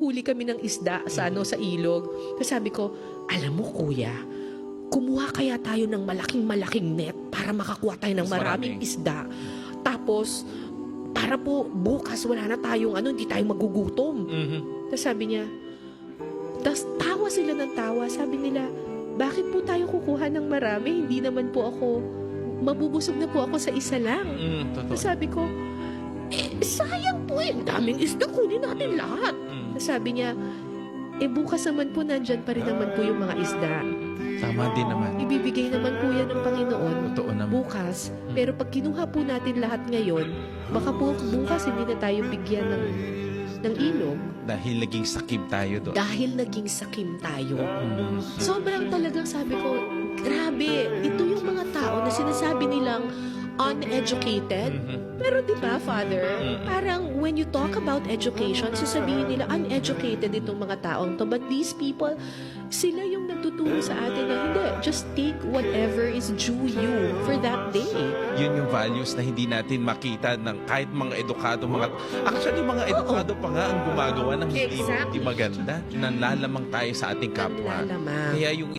huli kami ng isda sa sa ilog. Tapos sabi ko, alam mo kuya, kumuha kaya tayo ng malaking net para makakuha tayo ng maraming isda. Tapos, para po bukas wala na tayong hindi tayo magugutom. Tapos sabi niya, tapos tawa sila ng tawa. Sabi nila, bakit po tayo kukuha ng marami? Hindi naman po ako, mabubusog na po ako sa isa lang. Tapos sabi ko, sayang po daming isda, kunin natin lahat. Sabi niya, bukas naman po nandyan pa rin naman po yung mga isda. Tama din naman. Ibibigay naman po yan ng Panginoon Totoo naman. bukas. Pero pag kinuha po natin lahat ngayon, baka po bukas hindi na tayo bigyan ng ilog. Dahil naging sakib tayo doon. Dahil naging sakim tayo. Sobrang talagang sabi ko, grabe, ito yung mga tao na sinasabi nilang uneducated. Pero di ba, Father, parang when you talk about education, sasabihin nila uneducated itong mga taong to. But these people, sila yung nagtuturo sa atin na hindi, just take whatever is due you for that day. Yun yung values na hindi natin makita ng kahit mga edukado, actually mga edukado pa nga ang gumagawa ng hindi maganda. Nanlalamang tayo sa ating kapwa. Nanlalamang. Kaya yung